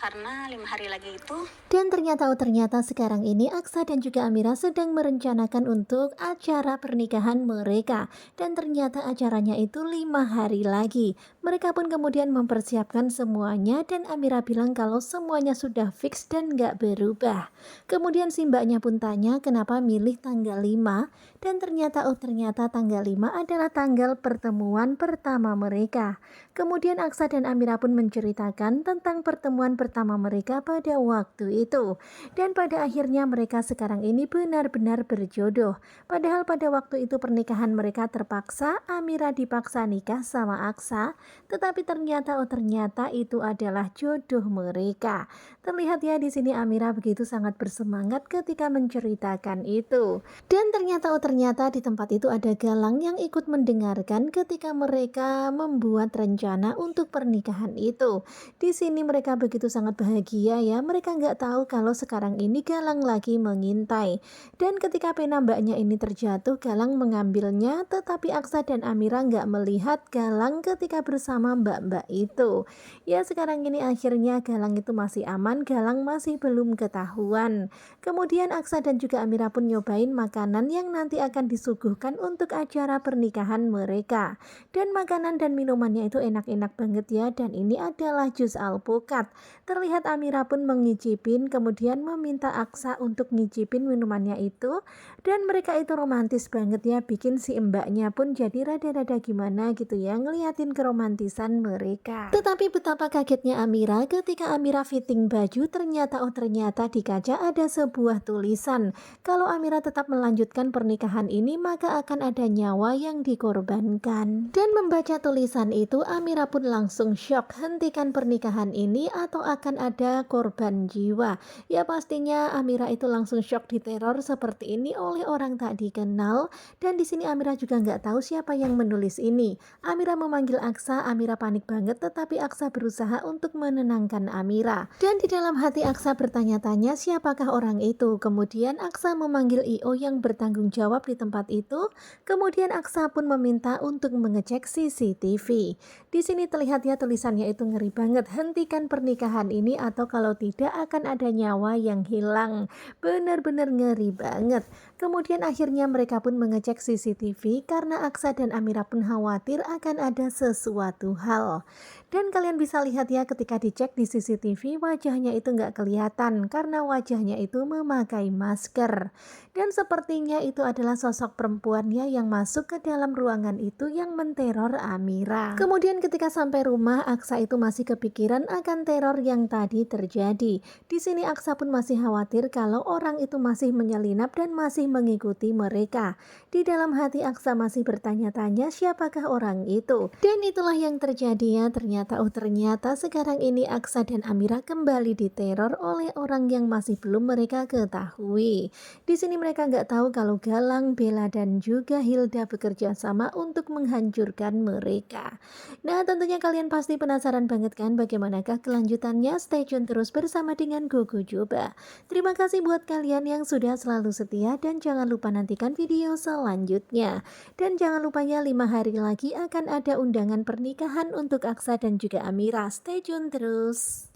karena 5 hari lagi itu. Dan ternyata sekarang ini Aksa dan juga Amira sedang merencanakan untuk acara pernikahan mereka. Dan ternyata acaranya itu 5 hari lagi. Mereka pun kemudian mempersiapkan semuanya dan Amira bilang kalau semuanya sudah fix dan gak berubah. Kemudian si mbaknya pun tanya kenapa milih tanggal 5. Dan ternyata tanggal 5 adalah tanggal pertemuan pertama mereka. Kemudian Aksa dan Amira pun menceritakan tentang pertemuan pertama mereka pada waktu itu. Dan pada akhirnya mereka sekarang ini benar-benar berjodoh. Padahal pada waktu itu pernikahan mereka terpaksa, Amira dipaksa nikah sama Aksa. Tetapi ternyata itu adalah jodoh mereka. Terlihat ya di sini Amira begitu sangat bersemangat ketika menceritakan itu. Dan ternyata di tempat itu ada Galang yang ikut mendengarkan ketika mereka membuat rencana untuk pernikahan itu. Di sini mereka begitu sangat bahagia ya. Mereka nggak tahu kalau sekarang ini Galang lagi mengintai. Dan ketika pena mbaknya ini terjatuh, Galang mengambilnya, tetapi Aksa dan Amira nggak melihat Galang ketika bersama mbak-mbak itu. Ya sekarang ini akhirnya Galang itu masih aman, Galang masih belum ketahuan. Kemudian Aksa dan juga Amira pun nyobain makanan yang nanti akan disuguhkan untuk acara pernikahan mereka. Dan makanan dan minumannya itu enak-enak banget ya, dan ini adalah jus alpukat. Terlihat Amira pun mengicipin, kemudian meminta Aksa untuk ngicipin minumannya itu. Dan mereka itu romantis banget ya, bikin si mbaknya pun jadi rada-rada gimana gitu ya, ngeliatin keromantisan mereka. Tetapi betapa kagetnya Amira ketika Amira fitting baju, ternyata di kaca ada sebuah tulisan. Kalau Amira tetap melanjutkan pernikahan ini, maka akan ada nyawa yang dikorbankan. Dan membaca tulisan itu, Amira pun langsung shock. Hentikan pernikahan ini atau akan ada korban jiwa. Ya pastinya Amira itu langsung shock, diteror seperti ini oleh orang tak dikenal. Dan di sini Amira juga nggak tahu siapa yang menulis ini. Amira memanggil Aksa, Amira panik banget, tetapi Aksa berusaha untuk menenangkan Amira. Dan di dalam hati Aksa bertanya-tanya siapakah orang itu. Kemudian Aksa memanggil IO yang bertanggung jawab di tempat itu. Kemudian Aksa pun meminta untuk mengecek CCTV. Di sini terlihat ya tulisannya itu ngeri banget. Hentikan pernikahan ini atau kalau tidak akan ada nyawa yang hilang. Benar-benar ngeri banget. Kemudian akhirnya mereka pun mengecek CCTV karena Aksa dan Amira pun khawatir akan ada sesuatu hal. Dan kalian bisa lihat ya ketika dicek di CCTV wajahnya itu nggak kelihatan karena wajahnya itu memakai masker. Dan sepertinya itu adalah sosok perempuannya yang masuk ke dalam ruangan itu yang menteror Amira. Kemudian ketika sampai rumah, Aksa itu masih kepikiran akan teror yang tadi terjadi. Di sini Aksa pun masih khawatir kalau orang itu masih menyelinap dan masih mengikuti mereka. Di dalam hati Aksa masih bertanya-tanya siapakah orang itu. Dan itulah yang terjadi ya, ternyata sekarang ini Aksa dan Amira kembali diteror oleh orang yang masih belum mereka ketahui. Di sini mereka nggak tahu kalau Galang, Bella dan juga Hilda bekerja sama untuk menghancurkan mereka. Nah tentunya kalian pasti penasaran banget kan bagaimanakah kelanjutannya. Stay tune terus bersama dengan Gogo Joba. Terima kasih buat kalian yang sudah selalu setia dan jangan lupa nantikan video selanjutnya. Dan jangan lupa ya 5 hari lagi akan ada undangan pernikahan untuk Aksa dan juga Amira. Stay tune terus.